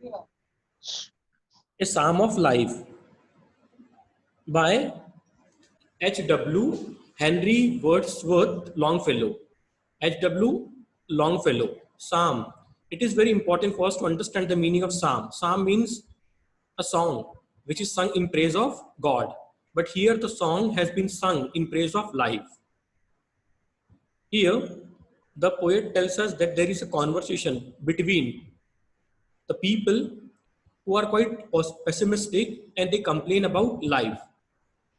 A Psalm of Life by H.W. Henry Wordsworth Longfellow. H.W. Longfellow. Psalm. It is very important for us to understand the meaning of Psalm. Psalm means a song which is sung in praise of God. But here the song has been sung in praise of life. Here, the poet tells us that there is a conversation between the people who are quite pessimistic and they complain about life.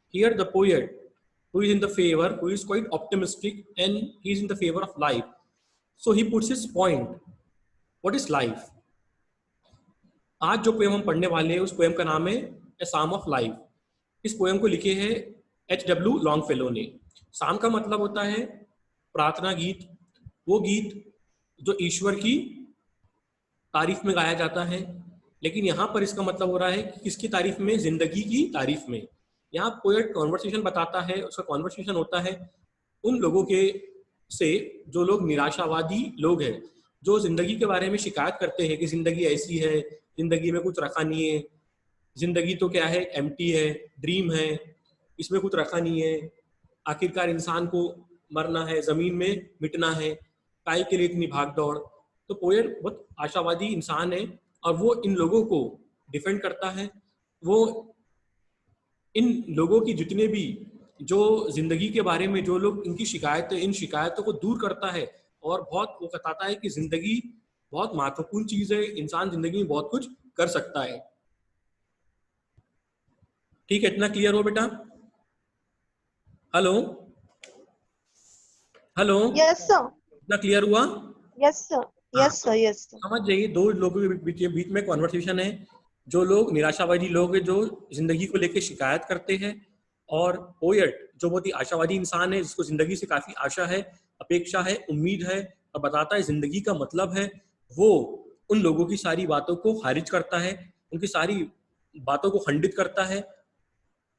Here, the poet who is in the favor, who is quite optimistic and he is in the favor of life. So he puts his point. What is life? आज जो poem हम पढ़ने वाले हैं उस poem का नाम है ए साम ऑफ लाइफ. इस पोएम को लिखे हैं H.W. लॉन्गफेलो ने. साम का मतलब होता है प्रार्थना गीत, वो गीत जो ईश्वर की तारीफ में गाया जाता है. लेकिन यहाँ पर इसका मतलब हो रहा है कि किसकी तारीफ में? जिंदगी की तारीफ में. यहाँ पोएट कॉन्वर्सेशन बताता है, उसका कॉन्वर्सेशन होता है उन लोगों के से जो लोग निराशावादी लोग हैं, जो जिंदगी के बारे में शिकायत करते हैं कि जिंदगी ऐसी है, जिंदगी में कुछ रखा नहीं है, जिंदगी तो क्या है, एम्प्टी है, ड्रीम है, इसमें कुछ रखा नहीं है, आखिरकार इंसान को मरना है, जमीन में मिटना है, काय के लिए इतनी भाग दौड़. तो पोएट बहुत आशावादी इंसान है और वो इन लोगों को डिफेंड करता है. वो इन लोगों की जितने भी जो जिंदगी के बारे में जो लोग इनकी शिकायतें, इन शिकायतों को दूर करता है और बहुत वो बताता है कि जिंदगी बहुत महत्वपूर्ण चीज है, इंसान जिंदगी में बहुत कुछ कर सकता है. ठीक है, इतना क्लियर हो बेटा? Hello hello. Yes sir. इतना क्लियर हुआ? Yes sir. Yes sir. Yes sir. समझ जाइए, दो लोगों के बीच में कॉन्वर्सेशन है. जो लोग निराशावादी लोग हैं, जो जिंदगी को लेकर शिकायत करते हैं, और पोएट जो बहुत ही आशावादी इंसान है, जिसको जिंदगी से काफी आशा है, अपेक्षा है, उम्मीद है और बताता है जिंदगी का मतलब है. वो उन लोगों की सारी बातों को खारिज करता है, उनकी सारी बातों को खंडित करता है,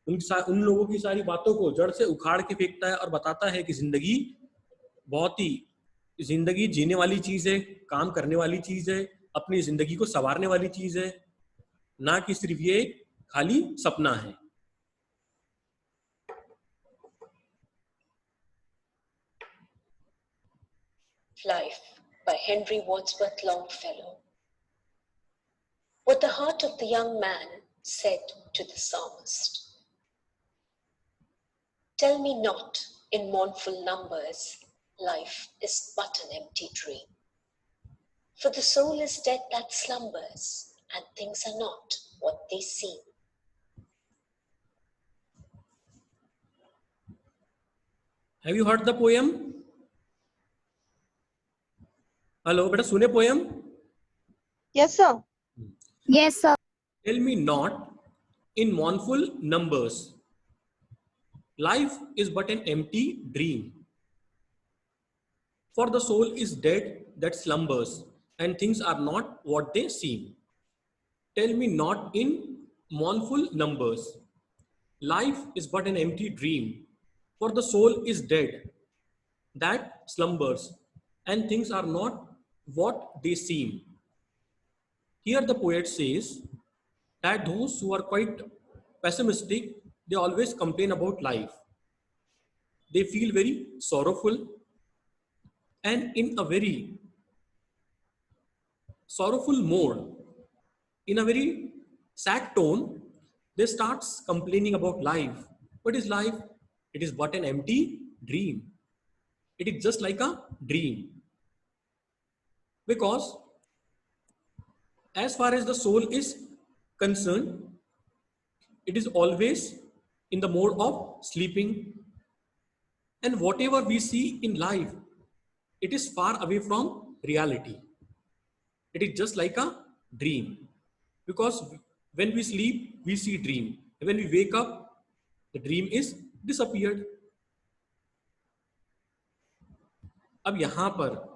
उन लोगों की सारी बातों को जड़ से उखाड़ के फेंकता है और बताता है कि जिंदगी बहुत ही, जिंदगी जीने वाली चीज है, काम करने वाली चीज है, अपनी जिंदगी को संवारने वाली चीज है, ना कि सिर्फ ये खाली सपना है. Life by Henry Wadsworth Longfellow. What the heart of the young man said to the psalmist. Tell me not in mournful numbers, life is but an empty dream. For the soul is dead that slumbers, and things are not what they seem. Have you heard the poem? Hello बेटा, सुने poem? Yes sir. Yes, sir. Tell me not in mournful numbers, life is but an empty dream. For the soul is dead that slumbers, and things are not what they seem. Tell me not in mournful numbers, life is but an empty dream. For the soul is dead that slumbers, and things are not what they seem. Here the poet says that those who are quite pessimistic, they always complain about life. They feel very sorrowful, and in a very sorrowful mode, in a very sad tone, they start complaining about life. What is life? It is but an empty dream. It is just like a dream. Because as far as the soul is concerned, it is always in the mode of sleeping, and whatever we see in life, it is far away from reality. It is just like a dream, because when we sleep, we see dream. When we wake up, the dream is disappeared. अब यहां पर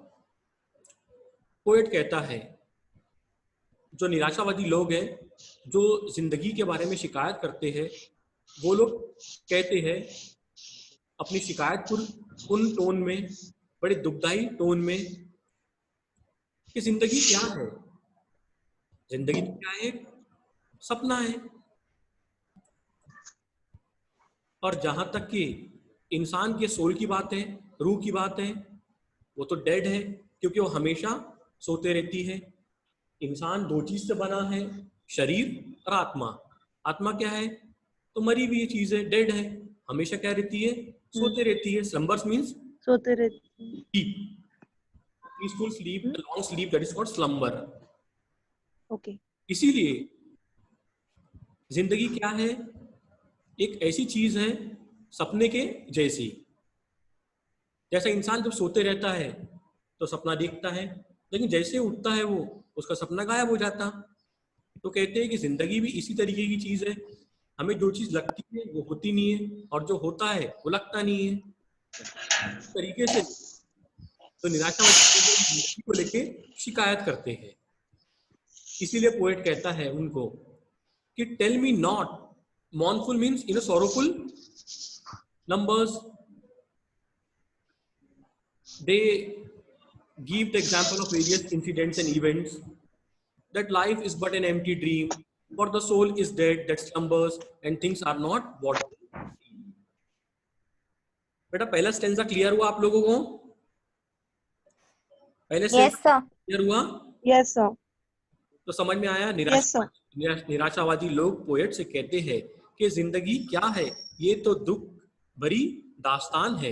poet कहता है, जो निराशावादी लोग हैं, जो जिंदगी के बारे में शिकायत करते हैं, वो लोग कहते हैं अपनी शिकायत को उन टोन में, बड़े दुखदाई टोन में, कि जिंदगी क्या है, जिंदगी तो क्या है? सपना है। और जहां तक कि इंसान के सोल की बात है, रूह की बात है, वो तो डेड है, क्योंकि वो हमेशा सोते रहती है। इंसान दो चीज से बना है, शरीर और आत्मा। आत्मा क्या है? तो मरी हुई चीज है, डेड है, हमेशा क्या रहती है? सोते रहती है। स्लम्बर्स मीन्स सोते रहते हैं। Sleep, peaceful sleep, long sleep, that is called slumber. Okay. इसीलिए जिंदगी क्या है? एक ऐसी चीज है सपने के जैसी। जैसा इंसान जब सोते रहता है तो सपना देखता है, लेकिन जैसे उठता है वो, उसका सपना गायब हो जाता। तो कहते हैं कि जिंदगी भी इसी तरीके की चीज है। हमें जो चीज लगती है वो होती नहीं है, और जो होता है वो लगता नहीं है। इस तरीके से तो निराशावादी लोग जिंदगी को लेके शिकायत करते हैं। इसीलिए पोएट कहता है उनको कि tell me not, mournful means in a sorrowful numbers. They give the example of various incidents and events, that life is but an empty dream, for the soul is dead that slumbers, and things are not what they seem. बेटा पहला stanza clear हुआ आप लोगों को? पहले Yes, stanza sir. Clear हुआ? Yes, sir. तो समझ में आया? Yes, sir. निराशावादी लोग पोएट से कहते हैं कि जिंदगी क्या है? ये तो दुख भरी दास्तान है,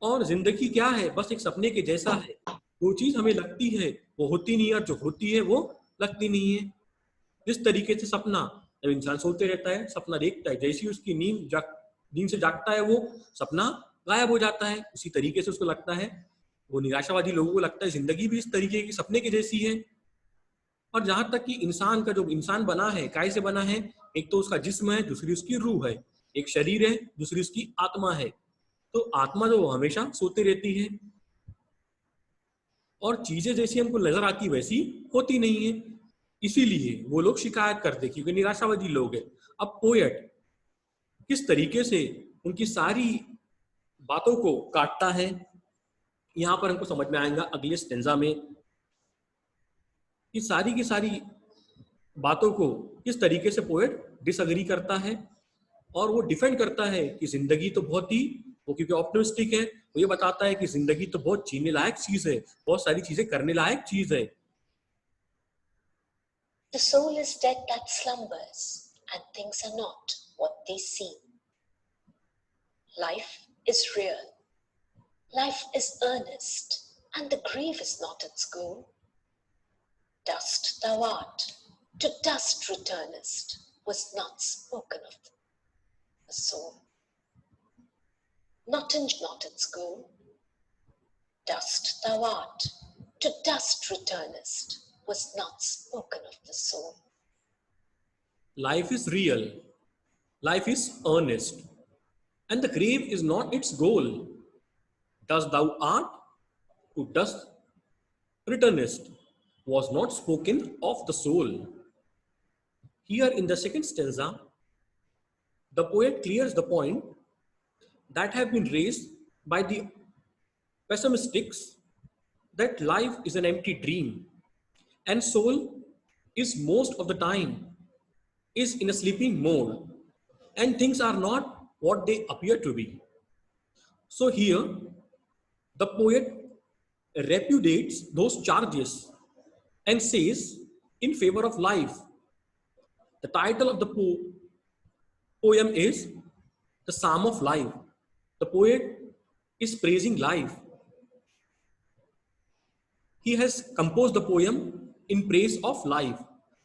और जिंदगी क्या है? बस एक सपने के जैसा है। जो चीज हमें लगती है वो होती नहीं है, और जो होती है वो लगती नहीं है। जिस तरीके से सपना, जब इंसान सोते रहता है सपना देखता है, जैसे ही उसकी नींद से जागता है वो सपना गायब हो जाता है। उसी तरीके से उसको लगता है, वो निराशावादी लोगों को लगता है जिंदगी भी इस तरीके की सपने के जैसी है। और जहां तक कि इंसान का, जो इंसान बना है काय से बना है? एक तो उसका जिस्म है, दूसरी उसकी रूह है। एक शरीर है, दूसरी उसकी आत्मा है। तो आत्मा जो हमेशा सोती रहती है, और चीजें जैसी हमको नजर आती वैसी होती नहीं है। इसीलिए वो लोग शिकायत करते, क्योंकि निराशावादी लोग हैं। अब पोएट किस तरीके से उनकी सारी बातों को काटता है, यहां पर हमको समझ में आएगा अगले स्टेंजा में, कि सारी की सारी बातों को किस तरीके से पोएट डिसअग्री करता है, और वो डिफेंड करता है कि जिंदगी तो बहुत ही, वो क्योंकि ऑप्टिमिस्टिक है, वो ये बताता है कि जिंदगी तो बहुत जीने लायक चीज है, बहुत सारी चीजें करने लायक चीज है। The soul is dead that slumbers, and things are not what they seem. Life is real. Life is earnest, and the grave is not its goal. Dust thou art, to dust returnest, was not spoken of the soul. Not its goal. Dust thou art, to dust returnest, was not spoken of the soul. Life is real, life is earnest, and the grave is not its goal. Dust thou art, to dust returnest, was not spoken of the soul. Here in the second stanza, the poet clears the point that have been raised by the pessimists, that life is an empty dream, and soul is most of the time is in a sleeping mode, and things are not what they appear to be. So here the poet repudiates those charges and says in favor of life. The title of the poem is The Psalm of Life. The poet is praising life. He has composed the poem in praise of life.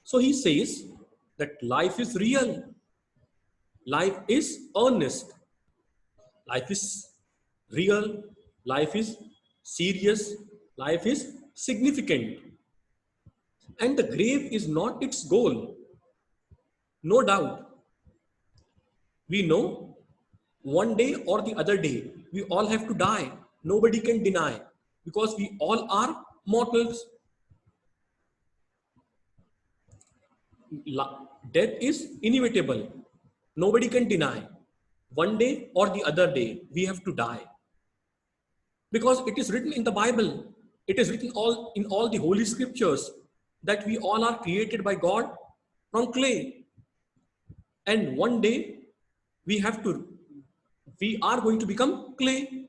So he says that life is real, life is earnest, life is real, life is serious, life is significant, and the grave is not its goal. No doubt, we know one day or the other day we all have to die. Nobody can deny, because we all are mortals. Death is inevitable. Nobody can deny. One day or the other day we have to die, because it is written in the Bible. It is written in all the holy scriptures that we all are created by God from clay. And one day we are going to become clay.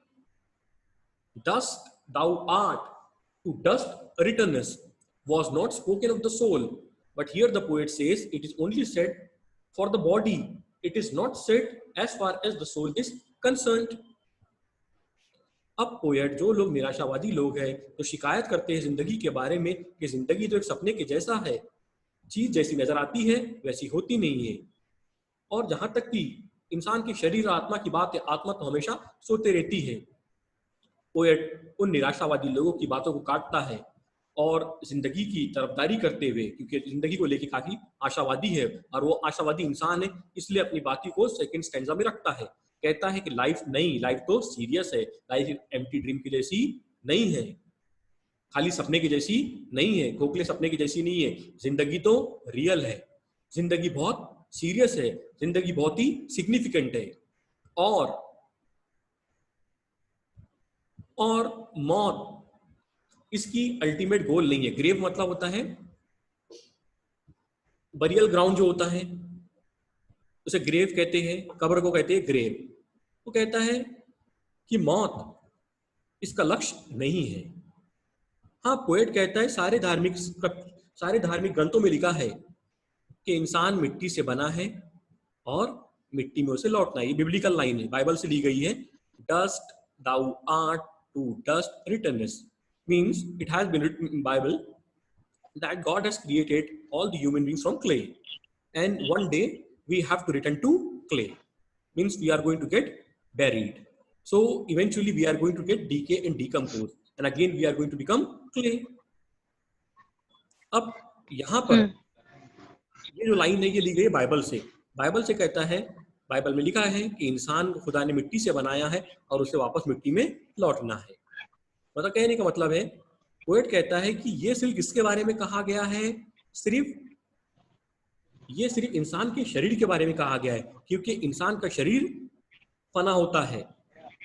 Dust thou art, to dust returnest, was not spoken of the soul. But here the poet says it is only said for the body. It is not said as far as the soul is concerned. अब poet, जो लोग निराशावादी लोग हैं, तो शिकायत करते हैं जिंदगी के बारे में कि जिंदगी तो एक सपने के जैसा है, चीज जैसी नजर आती है वैसी होती नहीं है। और जहां तक कि इंसान के शरीर और आत्मा की बात है, आत्मा तो हमेशा सोते रहती है। पोएट उन निराशावादी लोगों की बातों को काटता है और जिंदगी की तरफदारी करते हुए, क्योंकि जिंदगी को लेकर काफी आशावादी है और वो आशावादी इंसान है, इसलिए अपनी बातों को सेकंड स्टैंजा में रखता है। कहता है कि लाइफ नहीं, लाइफ तो सीरियस है, लाइफ एम्प्टी ड्रीम की जैसी नहीं है, खाली सपने की जैसी नहीं है, खोखले सपने की जैसी नहीं है। जिंदगी तो रियल है, जिंदगी बहुत सीरियस है, जिंदगी बहुत ही सिग्निफिकेंट है। और मौत इसकी अल्टीमेट गोल नहीं है। ग्रेव मतलब होता है बरियल ग्राउंड, जो होता है उसे ग्रेव कहते हैं, कब्र को कहते हैं ग्रेव। वो कहता है कि मौत इसका लक्ष्य नहीं है। हाँ, पोएट कहता है सारे धार्मिक ग्रंथों में लिखा है कि इंसान मिट्टी से बना है और मिट्टी में उसे लौटना है। ये बिब्लिकल लाइन है, बाइबल से ली गई है। Dust thou art, to dust returnest, means it has been written in Bible that God has created all the human beings from clay, and one day we have to return to clay, means we are going to get buried. So eventually we are going to get decay and decompose, and again we are going to become clay. अब यहाँ पर ये जो line है ये ली गई है Bible से। बाइबल से कहता है, बाइबल में लिखा है कि इंसान को खुदा ने मिट्टी से बनाया है और उसे वापस मिट्टी में लौटना है। मतलब कहने का मतलब है, पोएट कहता है कि ये सिर्फ किसके बारे में कहा गया है, ये सिर्फ इंसान के शरीर के बारे में कहा गया है, क्योंकि इंसान का शरीर फना होता है,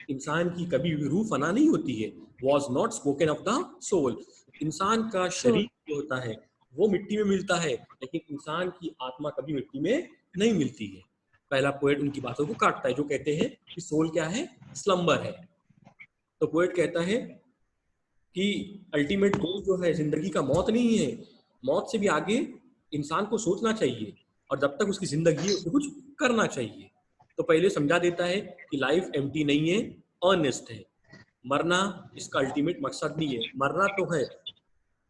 इंसान की कभी भी रूह फना नहीं होती है। Was not spoken of the soul. इंसान का शरीर जो होता है वो मिट्टी में मिलता है, लेकिन इंसान की आत्मा कभी मिट्टी में नहीं मिलती है। पहला पोएट उनकी बातों को काटता है जो कहते हैं कि सोल क्या है, स्लम्बर है। तो पोएट कहता है कि अल्टीमेट गोल जो है जिंदगी का मौत नहीं है, मौत से भी आगे इंसान को सोचना चाहिए और जब तक उसकी जिंदगी है उसे कुछ करना चाहिए। तो पहले समझा देता है कि लाइफ एम्प्टी नहीं है, अर्नेस्ट है। मरना इसका अल्टीमेट मकसद नहीं है, मरना तो है।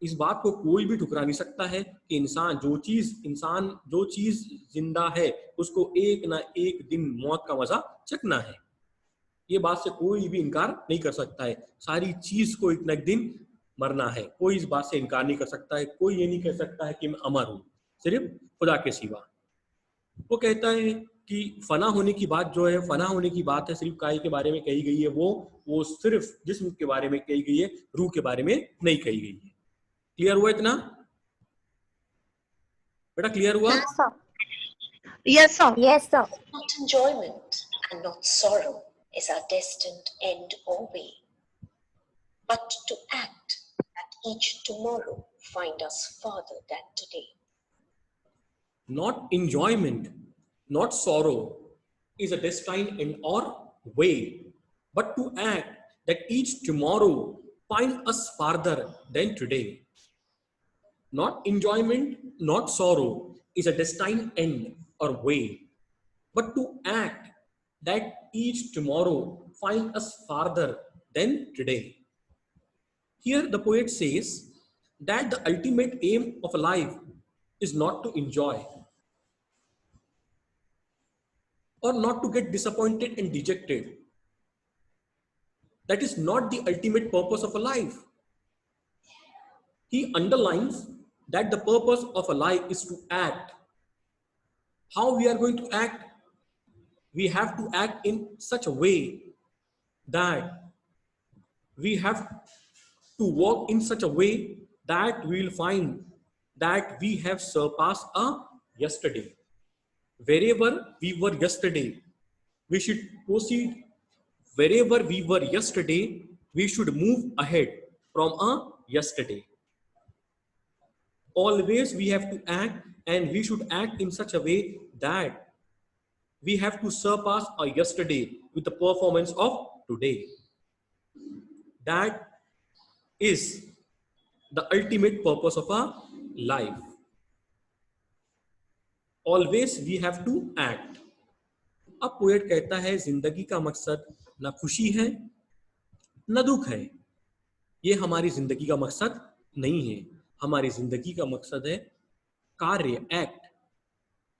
इस बात को कोई भी ठुकरा नहीं सकता है कि इंसान जो चीज जिंदा है उसको एक ना एक दिन मौत का मजा चखना है। ये बात से कोई भी इनकार नहीं कर सकता है। सारी चीज को एक ना एक दिन मरना है, कोई इस बात से इनकार नहीं कर सकता है। कोई ये नहीं कह सकता है कि मैं अमर हूं, सिर्फ खुदा के सिवा। वो कहता है कि फना होने की बात जो है, फना होने की बात है सिर्फ काय के बारे में कही गई है, वो सिर्फ जिस्म के बारे में कही गई है, रूह के बारे में नहीं कही गई है। क्लियर हुआ इतना बेटा? क्लियर हुआ? Yes, sir. Yes, sir. Not enjoyment and not sorrow is our destined end or way, but to act that each tomorrow find us farther than today. Not enjoyment, not sorrow is a destined end or way, but to act that each tomorrow find us farther than today. Not enjoyment, not sorrow is a destined end or way, but to act that each tomorrow find us farther than today. Here the poet says that the ultimate aim of a life is not to enjoy or not to get disappointed and dejected. That is not the ultimate purpose of a life. He underlines that the purpose of a life is to act. How we are going to act? We have to act in such a way that we have to walk in such a way that we will find that we have surpassed a yesterday. Wherever we were yesterday, we should proceed. Wherever we were yesterday, we should move ahead from a yesterday. always we have to act, and we should act in such a way that we have to surpass our yesterday with the performance of today. That is the ultimate purpose of our life. Always we have to act. अब poet कहता है जिंदगी का मकसद न खुशी है न दुख है। ये हमारी जिंदगी का मकसद नहीं है। हमारी जिंदगी का मकसद है कार्य, एक्ट।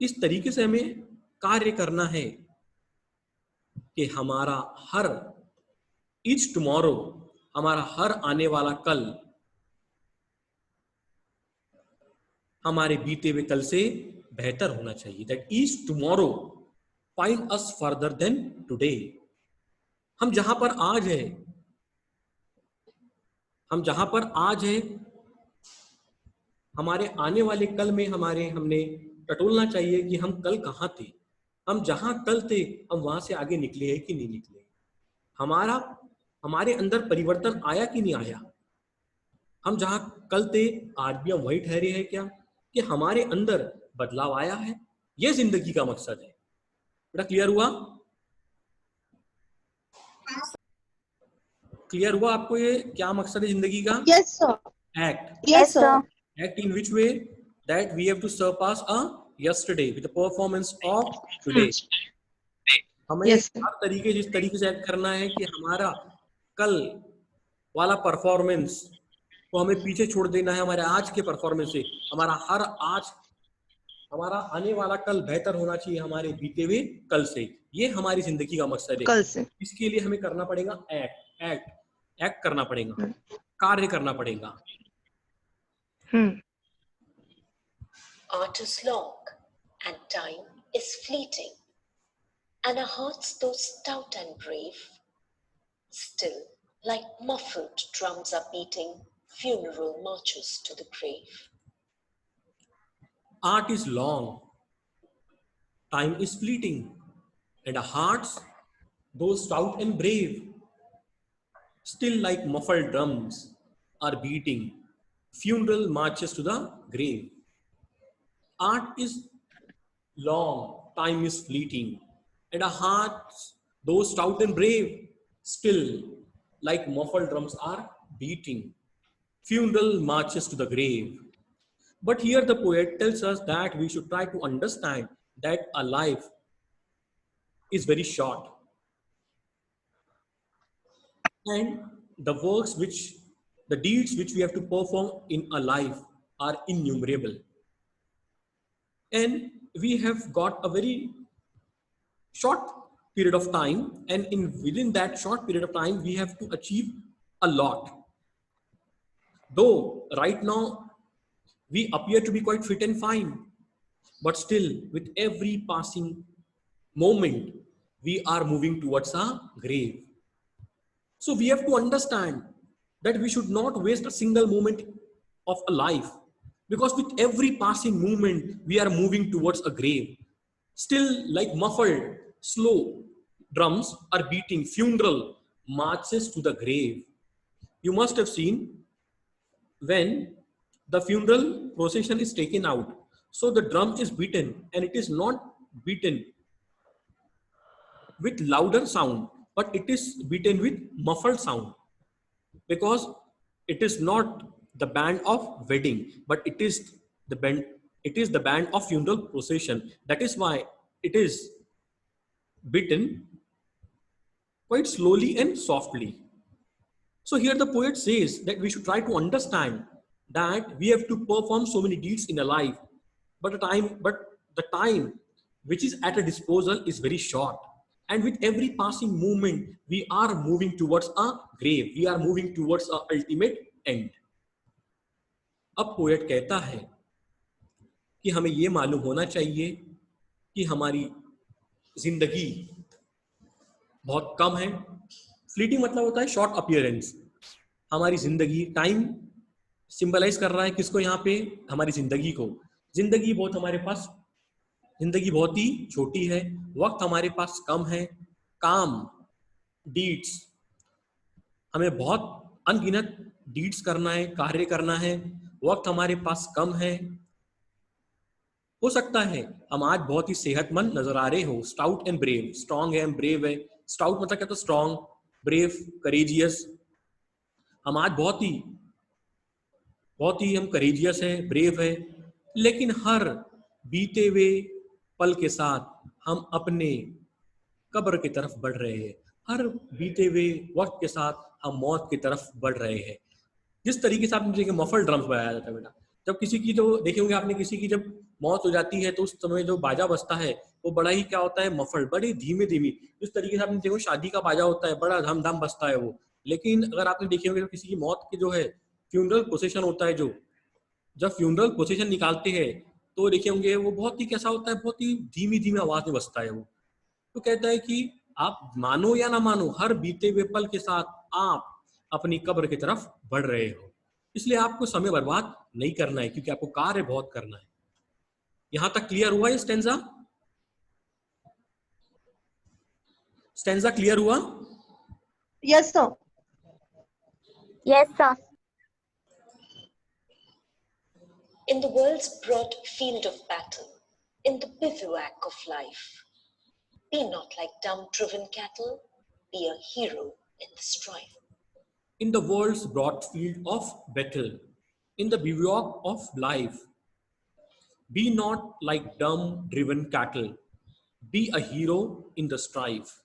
इस तरीके से हमें कार्य करना है कि हमारा हर ईच टुमारो, हमारा हर आने वाला कल हमारे बीते हुए कल से बेहतर होना चाहिए। That each tomorrow find us further than today. हम जहां पर आज है, हमारे आने वाले कल में हमने टटोलना चाहिए कि हम कल कहाँ थे। हम जहां कल थे हम वहां से आगे निकले हैं कि नहीं निकले। हमारे अंदर परिवर्तन आया कि नहीं आया। हम जहां कल थे आज भी हम वही ठहरे हैं क्या, कि हमारे अंदर बदलाव आया है। यह जिंदगी का मकसद है। बेटा क्लियर हुआ? क्लियर हुआ आपको ये क्या मकसद है जिंदगी का? Yes, sir. Act. Yes, sir. Act in which way? That we have to surpass our yesterday with the performance of today. हमें Yes, sir. हर तरीके जिस तरीके से एक्ट करना है कि हमारा कल वाला परफॉर्मेंस को हमें पीछे छोड़ देना है। हमारे आज के परफॉर्मेंस से हमारा आने वाला कल बेहतर होना चाहिए हमारे बीते हुए कल से। ये हमारी जिंदगी का मकसद है। कल से इसके लिए हमें करना पड़ेगा एक्ट करना पड़ेगा, कार्य करना पड़ेगा। Art is long and time is fleeting, and our hearts, though stout and brave, still like muffled drums are beating funeral marches to the grave. Art is long, time is fleeting, and our hearts, though stout and brave, still like muffled drums are beating funeral marches to the grave. Art is long, time is fleeting, and our hearts, though stout and brave, still like muffled drums are beating funeral marches to the grave. But here the poet tells us that we should try to understand that a life is very short, and the deeds which we have to perform in a life are innumerable. And we have got a very short period of time, and within that short period of time we have to achieve a lot. Though right now we appear to be quite fit and fine, but still with every passing moment we are moving towards our grave. So we have to understand that we should not waste a single moment of a life, because with every passing moment we are moving towards a grave. Still like muffled slow drums are beating funeral marches to the grave. You must have seen when the funeral procession is taken out, so the drum is beaten, and it is not beaten with louder sound, but it is beaten with muffled sound, because it is not the band of wedding, but it is the band of funeral procession. That is why it is beaten quite slowly and softly. So here the poet says that we should try to understand that we have to perform so many deeds in a life, but the time which is at a disposal is very short. And with every passing moment, we are moving towards a grave. We are moving towards a ultimate end. अब poet कहता है कि हमें ये मालूम होना चाहिए कि हमारी जिंदगी बहुत कम है। फ्लीटिंग मतलब होता है शॉर्ट अपीयरेंस। हमारी जिंदगी, टाइम सिंबलाइज कर रहा है किसको यहाँ पे? हमारी जिंदगी को। जिंदगी बहुत ही छोटी है, वक्त हमारे पास कम है, काम डीड्स हमें बहुत अनगिनत डीड्स करना है, कार्य करना है, वक्त हमारे पास कम है, हो सकता है हम आज बहुत ही सेहतमंद नजर आ रहे हो, स्टाउट एंड ब्रेव, स्ट्रांग है, ब्रेव है। स्टाउट मतलब क्या, तो स्ट्रांग, ब्रेव, करेजियस। हम आज बहुत ही हम करेजियस है, ब्रेव है, लेकिन हर बीते हुए पल के साथ हम अपने कब्र की तरफ बढ़ रहे हैं। हर बीते हुए वक्त के साथ हम मौत की तरफ बढ़ रहे हैं। जिस तरीके से आपने देखिए मफल ड्रम्स बजाया जाता है बेटा, जब किसी की, जो देखे होंगे आपने, किसी की जब मौत हो जाती है तो उस समय जो बाजा बजता है वो बड़ा ही क्या होता है, मफल, बड़ी धीमे धीमी। जिस तरीके से आपने देखो शादी का बाजा होता है, बड़ा धम धम बजता है वो। लेकिन अगर आपने देखे होंगे तो किसी की मौत की जो है फ्यूनरल प्रोसेशन होता है, जो जब फ्यूनरल प्रोसेशन निकालते हैं तो देखे होंगे वो बहुत ही कैसा होता है, बहुत ही धीमी धीमी आवाज में बजता है वो। तो कहता है कि आप मानो या ना मानो, हर बीते हुए पल के साथ आप अपनी कब्र की तरफ बढ़ रहे हो। इसलिए आपको समय बर्बाद नहीं करना है, क्योंकि आपको कार्य बहुत करना है। यहां तक क्लियर हुआ ये स्टेंजा? स्टेंजा क्लियर हुआ? Yes, sir. Yes, sir. In the world's broad field of battle, in the bivouac of life, be not like dumb-driven cattle, be a hero in the strife. In the world's broad field of battle, in the bivouac of life, be not like dumb driven cattle, be a hero in the strife.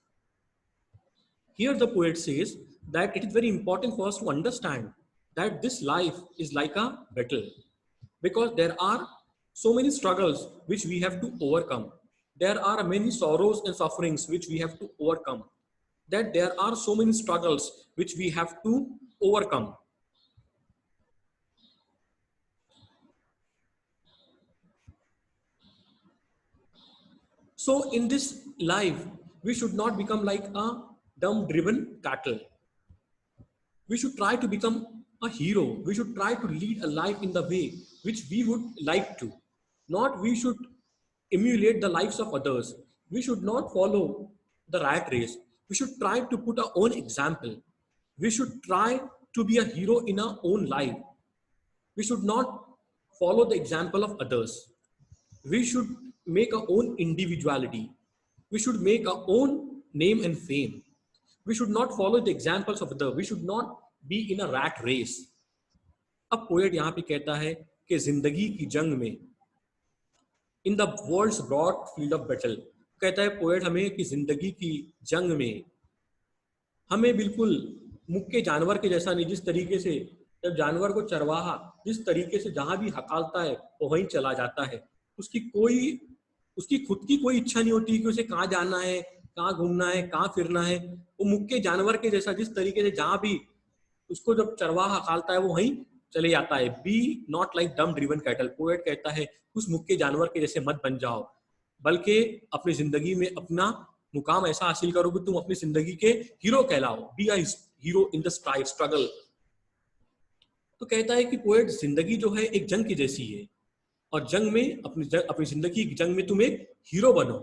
Here the poet says that it is very important for us to understand that this life is like a battle, because there are so many struggles which we have to overcome. There are many sorrows and sufferings which we have to overcome. That there are so many struggles which we have to overcome. So in this life, we should not become like a dumb driven cattle. We should try to become a hero. We should try to lead a life in the way which we would like to. Not we should emulate the lives of others. We should not follow the rat race. We should try to put our own example. We should try to be a hero in our own life. We should not follow the example of others. We should make our own individuality. We should make our own name and fame. We should not follow the examples of others. We should not be in a rat race. अब poet यहाँ पे कहता है कि जिंदगी की जंग में, in the world's broad field of battle, कहता है पोएट हमें कि जिंदगी की जंग में हमें बिल्कुल मुक्के जानवर के जैसा नहीं, जिस तरीके से जब जानवर को चरवाहा जिस तरीके से जहां भी हकालता है वो वहीं चला जाता है, उसकी खुद की कोई इच्छा नहीं होती कि उसे कहाँ जाना है, कहाँ घूमना है, कहाँ फिरना है। वो मुक्के जानवर के जैसा जिस तरीके से जहां भी उसको जब चरवाहा हकालता है वो वहीं चले जाता है। Be not like dumb driven cattle, poet कहता है उस मुक्के जानवर के जैसे मत बन जाओ, बल्कि अपनी जिंदगी में अपना मुकाम ऐसा हासिल करो कि तुम अपनी जिंदगी के हीरो कहलाओ। Be a hero in the struggle. तो कहता है कि पोएट जिंदगी जो है एक जंग की जैसी है, और जंग में अपनी जिंदगी की जंग में तुम एक हीरो बनो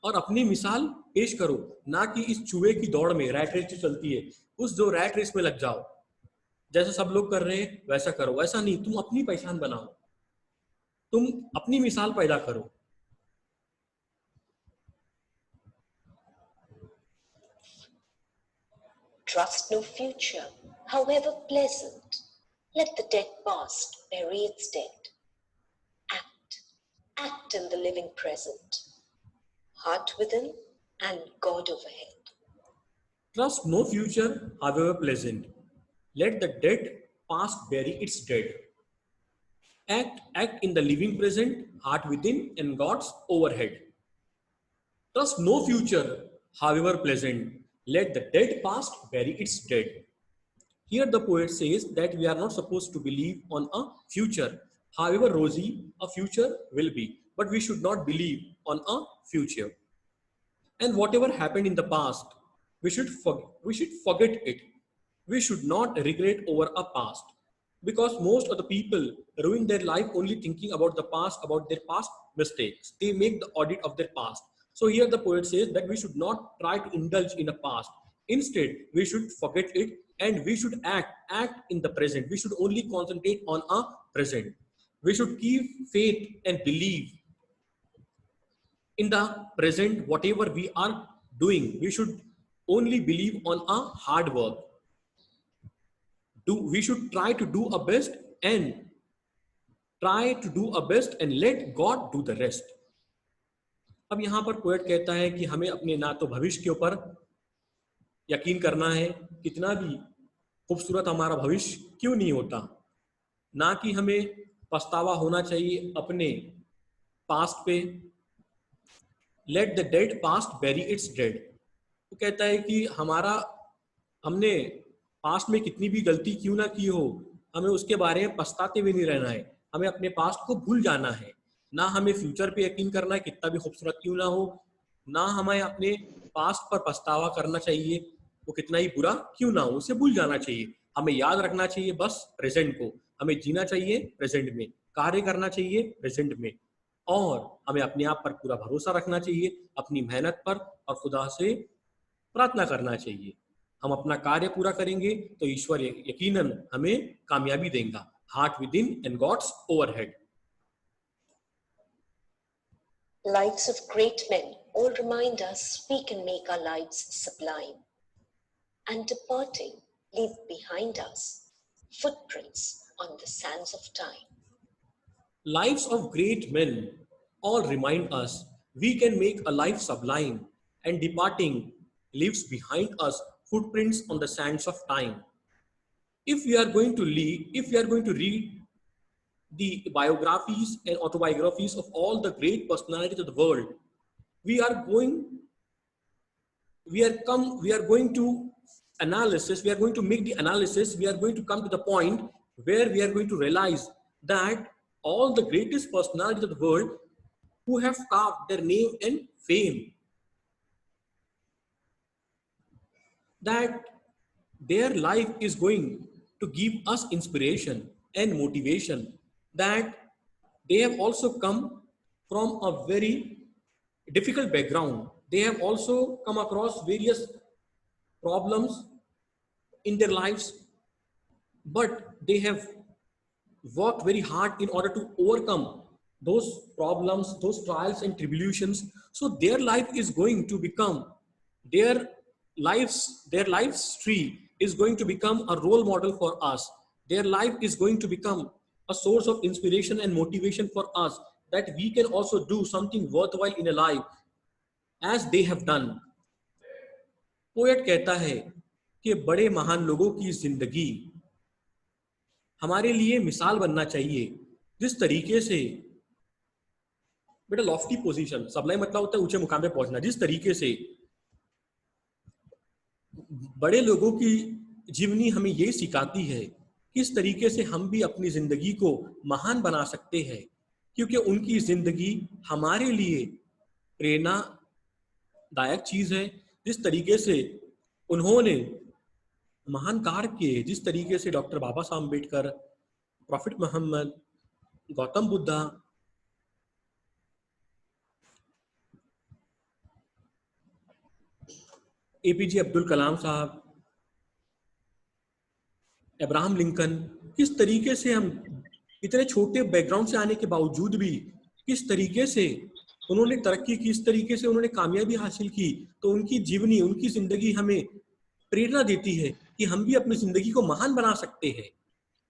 और अपनी मिसाल पेश करो, ना कि इस चूहे की दौड़ में, रैट रेस जो चलती है, उस जो रैट रेस में लग जाओ, जैसा सब लोग कर रहे हैं वैसा करो। वैसा नहीं, तुम अपनी पहचान बनाओ, तुम अपनी मिसाल पैदा करो। Trust no future, however pleasant. Let the dead past bury its dead. Act in the living present. Heart within and God overhead. Trust no future, however pleasant. Let the dead past bury its dead. Act in the living present, heart within and God's overhead. Trust no future, however pleasant. Let the dead past bury its dead. Here the poet says that we are not supposed to believe on a future, however rosy a future will be, but we should not believe on a future. And whatever happened in the past, we should forget it. We should not regret over a past, because most of the people ruin their life only thinking about the past, about their past mistakes. They make the audit of their past. So here the poet says that we should not try to indulge in a past. Instead, we should forget it and we should act in the present. We should only concentrate on our present. We should keep faith and believe in the present. Whatever we are doing, we should only believe on our hard work. We should try to do our best and let God do the rest. अब यहाँ पर poet कहता है कि हमें अपने ना तो भविष्य के ऊपर यकीन करना है, कितना भी खूबसूरत हमारा भविष्य क्यों नहीं होता, ना कि हमें पछतावा होना चाहिए अपने पास्ट पे. Let the dead past bury its dead. वो कहता है कि हमने पास्ट में कितनी भी गलती क्यों ना की हो, हमें उसके बारे में पछताते हुए नहीं रहना है. हमें अपने पास्ट को भूल जाना है. ना हमें फ्यूचर पे यकीन करना है, कितना भी खूबसूरत क्यों ना हो. ना हमें अपने पास्ट पर पछतावा करना चाहिए, वो कितना ही बुरा क्यों ना हो, उसे भूल जाना चाहिए. हमें याद रखना चाहिए बस प्रेजेंट को. हमें जीना चाहिए प्रेजेंट में, कार्य करना चाहिए प्रेजेंट में, और हमें अपने आप पर पूरा भरोसा रखना चाहिए, अपनी मेहनत पर, और खुदा से प्रार्थना करना चाहिए. हम अपना कार्य पूरा करेंगे तो ईश्वर यकीनन हमें कामयाबी देगा. Heart within and God's overhead. Lives of great men all remind us we can make our lives sublime, and departing, leave behind us footprints on the sands of time. Lives of great men all remind us we can make a life sublime, and departing leaves behind us footprints on the sands of time. If we are going to read the biographies and autobiographies of all the great personalities of the world, we are going to make the analysis. We are going to come to the point where we are going to realize that all the greatest personalities of the world who have carved their name and fame, that their life is going to give us inspiration and motivation, that they have also come from a very difficult background. They have also come across various problems in their lives, but they have worked very hard in order to overcome those problems, those trials and tribulations. So their life is going to become, their life's tree is going to become a role model for us. Their life is going to become a source of inspiration and motivation for us, that we can also do something worthwhile in a life as they have done. Poet कहता है कि बड़े महान लोगों की जिंदगी हमारे लिए मिसाल बनना चाहिए. जिस तरीके से, बेटा लॉफ्टी पोजीशन, सबलाइम मतलब होता है ऊंचे मुकाम पे पहुंचना. जिस तरीके से बड़े लोगों की जीवनी हमें ये सिखाती है, किस तरीके से हम भी अपनी जिंदगी को महान बना सकते हैं, क्योंकि उनकी जिंदगी हमारे लिए प्रेरणादायक चीज है. जिस तरीके से उन्होंने महान कार्य किए, जिस तरीके से डॉक्टर बाबा साहब अम्बेडकर, प्रॉफिट मोहम्मद, गौतम बुद्धा, एपीजे अब्दुल कलाम साहब, अब्राहम लिंकन, किस तरीके से हम इतने छोटे बैकग्राउंड से आने के बावजूद भी किस तरीके से उन्होंने तरक्की की, किस तरीके से उन्होंने कामयाबी हासिल की. तो उनकी जीवनी, उनकी जिंदगी हमें प्रेरणा देती है कि हम भी अपनी जिंदगी को महान बना सकते हैं.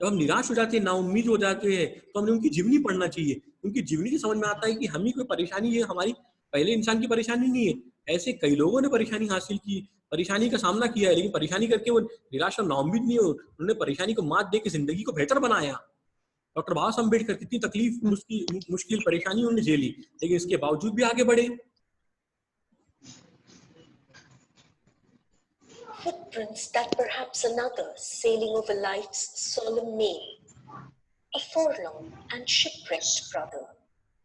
जब हम निराश हो जाते हैं, नाउम्मीद हो जाते हैं, तो हमें उनकी जीवनी पढ़ना चाहिए. उनकी जीवनी से समझ में आता है कि हम ही कोई परेशानी, ये हमारी पहले इंसान की परेशानी नहीं है. ऐसे कई लोगों ने परेशानी हासिल की, परेशानी का सामना किया है, लेकिन परेशानी करके वो निराश और नाउम्मीद नहीं हो. उन्होंने परेशानी को मात दे के जिंदगी को बेहतर बनाया. डॉक्टर बाबा साहब अम्बेडकर, कितनी तकलीफ, मुश्किल परेशानी उन्होंने झेली, लेकिन इसके बावजूद भी आगे बढ़े. Footprints that perhaps another, sailing over life's solemn main, a forlorn and shipwrecked brother,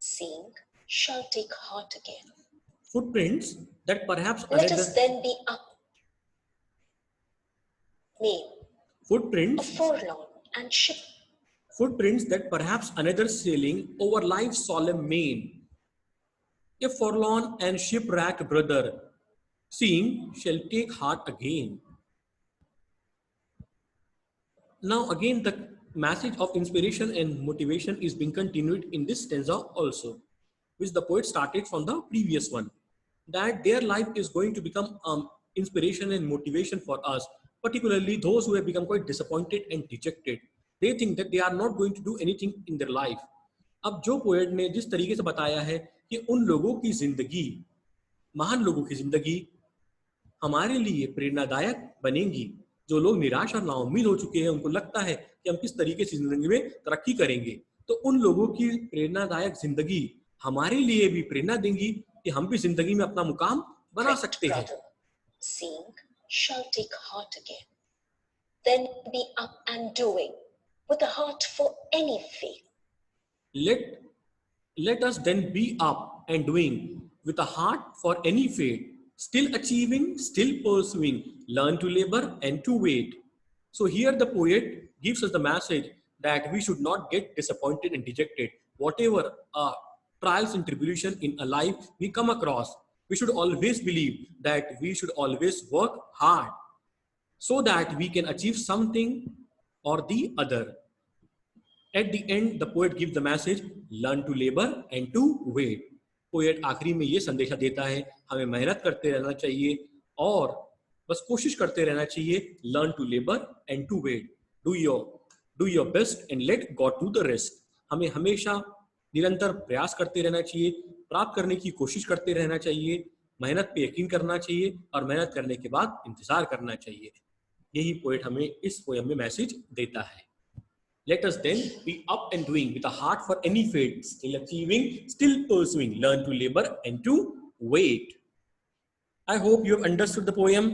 seeing, shall take heart again. Footprints that perhaps Let another, us then be up. Main, a footprints forlorn and footprints that perhaps another sailing over life's solemn main, a forlorn and shipwrecked brother, seeing shall take heart again. Now again the message of inspiration and motivation is being continued in this stanza also, which the poet started from the previous one, that their life is going to become inspiration and motivation for us, particularly those who have become quite disappointed and dejected. They think that they are not going to do anything in their life. अब जो poet ने जिस तरीके से बताया है कि उन लोगों की जिंदगी, महान लोगों की जिंदगी हमारे लिए प्रेरणादायक बनेंगी, जो लोग निराश और नाउम्मीद हो चुके हैं, उनको लगता है कि हम किस तरीके से जिंदगी में तरक्की करेंगे, तो उन लोगों की प्रेरणादायक जिंदगी हमारे लिए भी प्रेरणा देंगी कि हम भी जिंदगी में अपना मुकाम बना Correct, सकते हैं. brother. Seeing shall take heart again. Then be up and doing with a heart for any faith. Let us then be up and doing with a heart for any fate, still achieving, still pursuing, learn to labor and to wait. So here the poet gives us the message that we should not get disappointed and dejected. Whatever trials and tribulation in a life we come across, we should always believe that we should always work hard so that we can achieve something or the other. At the end, the poet gives the message, learn to labor and to wait. Poet आखिरी में ये संदेशा देता है, हमें मेहनत करते रहना चाहिए और बस कोशिश करते रहना चाहिए. Learn to labour and to wait. Do your best and let God do the rest. हमें हमेशा निरंतर प्रयास करते रहना चाहिए, प्राप्त करने की कोशिश करते रहना चाहिए, मेहनत पे यकीन करना चाहिए और मेहनत करने के बाद इंतजार करना चाहिए. यही पोएट हमें इस पोएम में मैसेज देता है. Let us then be up and doing with a heart for any fate, still achieving, still pursuing, learn to labor and to wait. I hope you have understood the poem.